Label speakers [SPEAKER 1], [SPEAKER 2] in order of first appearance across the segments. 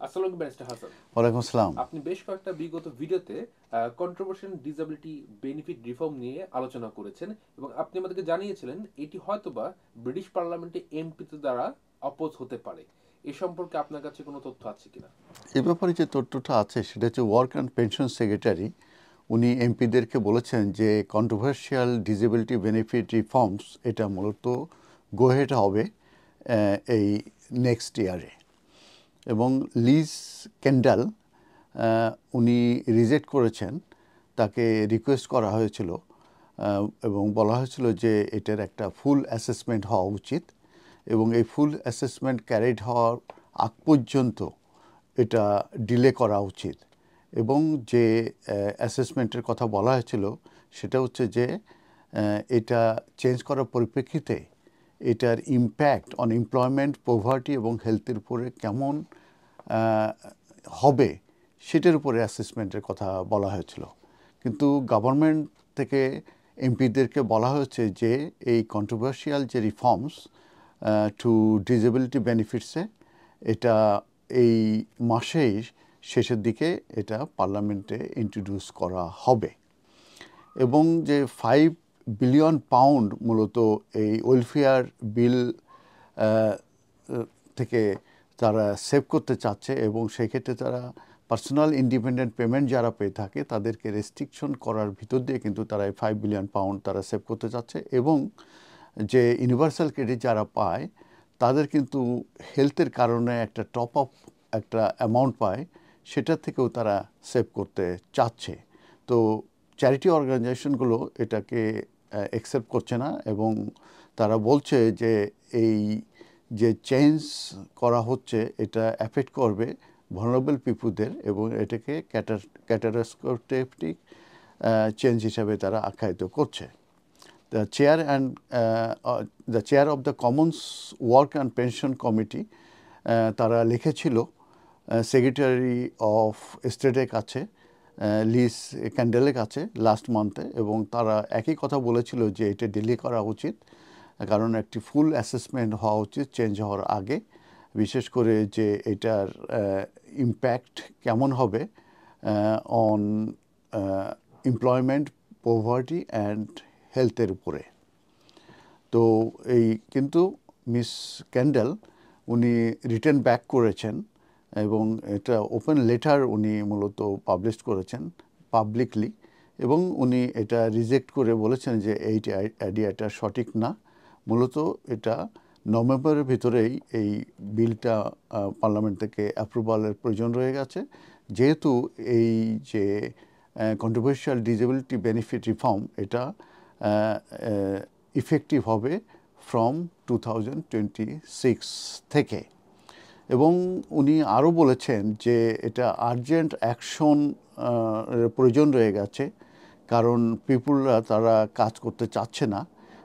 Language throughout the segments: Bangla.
[SPEAKER 1] আসসালামু আলাইকুম ব্যারিস্টার হাসান।
[SPEAKER 2] ওয়ালাইকুম আসসালাম।
[SPEAKER 1] আপনি বেশ কয়েকটা বিগত ভিডিওতে কন্ট্রোভার্সিয়াল ডিসেবিলিটি বেনিফিট রিফর্ম নিয়ে আলোচনা করেছেন এবং আপনি আমাদেরকে জানিয়েছিলেন এটি হয়তোবা ব্রিটিশ পার্লামেন্টে এমপিদের দ্বারা অপোজ হতে পারে। এ সম্পর্কে আপনার কাছে কোনো তথ্য আছে কিনা?
[SPEAKER 2] এ ব্যাপারে যে তথ্যটা আছে সেটা হচ্ছে ওয়ার্ক অ্যান্ড পেনশন সেক্রেটারি উনি এমপিদেরকে বলেছেন যে কন্ট্রোভার্সিয়াল ডিসেবিলিটি বেনিফিট রিফর্মস এটা মূলত গোহেড হবে এই নেক্সট ইয়ারে। এবং লিজ কেন্ডাল উনি রিজেক্ট করেছেন, তাকে রিকোয়েস্ট করা হয়েছিল এবং বলা হয়েছিল যে এটার একটা ফুল অ্যাসেসমেন্ট হওয়া উচিত এবং এই ফুল অ্যাসেসমেন্ট ক্যারিড হওয়ার আগ পর্যন্ত এটা ডিলে করা উচিত। এবং যে অ্যাসেসমেন্টের কথা বলা হয়েছিল সেটা হচ্ছে যে এটা চেঞ্জ করার পরিপ্রেক্ষিতে এটার ইম্প্যাক্ট অন এমপ্লয়মেন্ট, পভার্টি এবং হেলথের উপরে কেমন হবে সেটার উপরে অ্যাসেসমেন্টের কথা বলা হয়েছিল। কিন্তু গভর্নমেন্ট থেকে এমপিদেরকে বলা হয়েছে যে এই কন্ট্রোভার্সিয়াল যে রিফর্মস টু ডিসেবিলিটি বেনিফিটসে এটা এই মাসেই শেষের দিকে এটা পার্লামেন্টে ইন্ট্রোডিউস করা হবে। এবং যে 5 বিলিয়ন পাউন্ড মূলত এই ওয়েলফেয়ার বিল থেকে তারা সেভ করতে চাচ্ছে এবং সেক্ষেত্রে তারা পার্সোনাল ইন্ডিপেন্ডেন্ট পেমেন্ট যারা পেয়ে থাকে তাদেরকে রেস্ট্রিকশন করার ভিতর দিয়ে কিন্তু তারা এই 5 বিলিয়ন পাউন্ড তারা সেভ করতে চাচ্ছে। এবং যে ইউনিভার্সাল ক্রেডিট যারা পায় তাদের কিন্তু হেলথের কারণে একটা টপ আপ একটা অ্যামাউন্ট পায়, সেটা থেকেও তারা সেভ করতে চাচ্ছে। তো চ্যারিটি অর্গানাইজেশনগুলো এটাকে অ্যাকসেপ্ট করছে না এবং তারা বলছে যে এই যে চেঞ্জ করা হচ্ছে এটা অ্যাফেক্ট করবে ভালনারেবল পিপুলদের এবং এটাকে ক্যাটাস্ট্রফিক চেঞ্জ হিসাবে তারা আখ্যায়িত করছে। The chair of the Commons work and pension committee তারা লিখেছিল সেক্রেটারি অফ স্টেটের কাছে, লিজ ক্যান্ডেলের কাছে লাস্ট মান্থে, এবং তারা একই কথা বলেছিল যে এটা ডিলে করা উচিত কারণ একটি ফুল অ্যাসেসমেন্ট হওয়া উচিত চেঞ্জ হওয়ার আগে, বিশেষ করে যে এটার ইম্প্যাক্ট কেমন হবে অন এমপ্লয়মেন্ট, পভার্টি অ্যান্ড হেলথের উপরে। তো এই কিন্তু মিস ক্যান্ডেল উনি রিটার্ন ব্যাক করেছেন এবং এটা ওপেন লেটার উনি মূলত পাবলিশ করেছেন পাবলিকলি এবং উনি এটা রিজেক্ট করে বলেছেন যে এই আইডিয়াটা সঠিক না। মূলত এটা নভেম্বরের ভিতরেই এই বিলটা পার্লামেন্ট থেকে অ্যাপ্রুভালের প্রয়োজন রয়ে গেছে, যেহেতু এই যে কন্ট্রোভার্সিয়াল ডিসেবিলিটি বেনিফিট রিফর্ম এটা ইফেক্টিভ হবে ফ্রম 2026 থেকে। এবং উনি আরও বলেছেন যে এটা আর্জেন্ট অ্যাকশন প্রয়োজন রয়ে গেছে কারণ পিপুলরা তারা কাজ করতে চাচ্ছে না।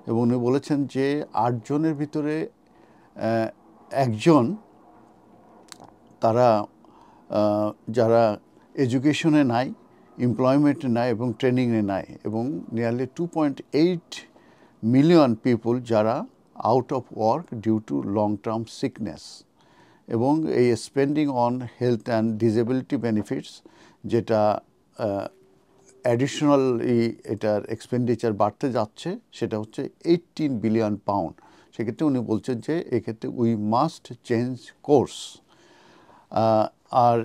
[SPEAKER 2] এবং উনি বলেছেন যে 8 জনের ভিতরে একজন তারা যারা এডুকেশনে নাই, এমপ্লয়মেন্টে নাই এবং ট্রেনিংয়ে নাই, এবং নিয়ারলি 2.8 মিলিয়ন পিপুল যারা out of work due to long term sickness. এবং এই spending on health and disability benefits যেটা অ্যাডিশনাল এটার এক্সপেন্ডিচার বাড়তে যাচ্ছে সেটা হচ্ছে 18 বিলিয়ন পাউন্ড। সেক্ষেত্রে উনি বলছেন যে এক্ষেত্রে উই মাস্ট চেঞ্জ কোর্স। আর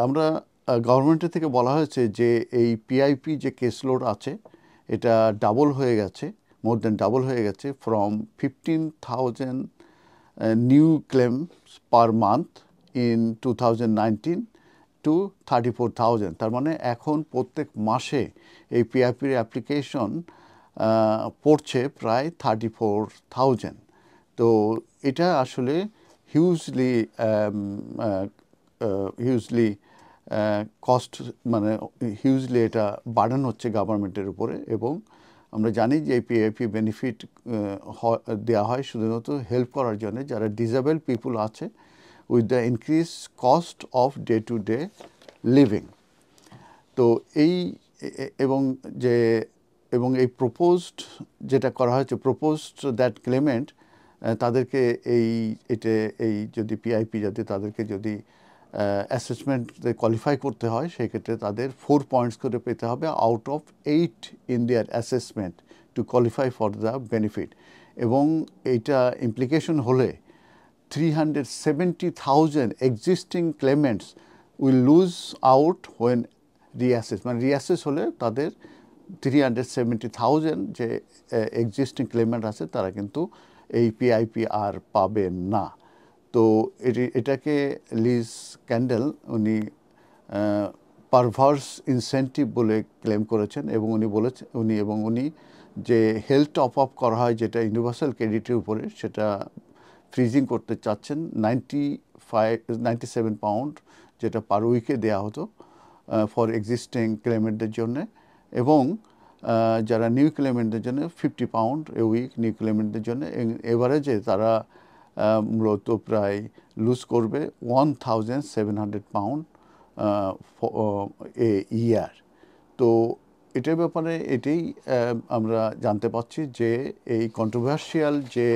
[SPEAKER 2] আমরা গভর্নমেন্টের থেকে বলা হয়েছে যে এই পিআইপি যে কেসলোড আছে এটা ডাবল হয়ে গেছে, মোর দেন ডাবল হয়ে গেছে from 15,000 new claims per month in 2019 to 34,000। তার মানে এখন প্রত্যেক মাসে এই পিআইপির অ্যাপ্লিকেশন পড়ছে প্রায় 34,000। তো এটা আসলে হিউজলি কস্ট, মানে হিউজলি এটা বার্ডেন হচ্ছে গভর্নমেন্টের উপরে। এবং আমরা জানি যে এই পিআইপি বেনিফিট দেওয়া হয় শুধুমাত্র হেল্প করার জন্য যারা ডিসেবল পিপুল আছে with the increase cost of day to day living. তো এই এবং এই প্রপোজড যেটা করা হয়েছে, প্রপোজড দ্যাট ক্লেমেন্ট তাদেরকে এই যদি পিআইপি তাদেরকে যদি অ্যাসেসমেন্টে কোয়ালিফাই করতে হয় সেক্ষেত্রে তাদের 4 পয়েন্টস করে পেতে হবে out of 8 in their assessment to qualify for the benefit. এবং এইটা ইমপ্লিকেশন হলে 370,000 existing claimants will lose out when reassess, মানে রিঅ্যাসেস হলে তাদের 370,000 যে এক্সিস্টিং ক্লেমেন্ট আছে তারা কিন্তু এই পিআইপি আর পাবেন না। তো এটাকে লিজ ক্যান্ডেল উনি পারভার্স ইনসেন্টিভ বলে ক্লেম করেছেন এবং উনি যে হেলথ টপ আপ করা হয় যেটা ইউনিভার্সাল ক্রেডিটের উপরে সেটা ফ্রিজিং করতে চাচ্ছেন 97 পাউন্ড যেটা পার উইকে দেওয়া হতো ফর এক্সিস্টিং ক্লেমেন্টদের জন্য, এবং যারা নিউ ক্লেমেন্টদের জন্য 50 পাউন্ড এ উইক নিউ ক্লেমেন্টদের জন্য। এভারেজে তারা মূলত প্রায় লুজ করবে 1700 পাউন্ড এ ইয়ার। তো এটার ব্যাপারে এটাই আমরা জানতে পাচ্ছি যে এই কন্ট্রোভার্সিয়াল যে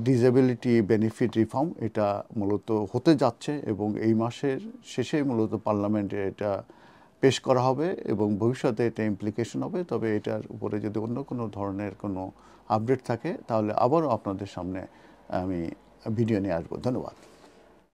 [SPEAKER 2] ডিসেবিলিটি বেনিফিট রিফর্ম এটা মূলত হতে যাচ্ছে এবং এই মাসের শেষে মূলত পার্লামেন্টে এটা পেশ করা হবে এবং ভবিষ্যতে এটা ইমপ্লিকেশন হবে। তবে এটার উপরে যদি অন্য কোনো ধরনের কোনো আপডেট থাকে তাহলে আবারও আপনাদের সামনে আমি ভিডিও নিয়ে আসবো। ধন্যবাদ।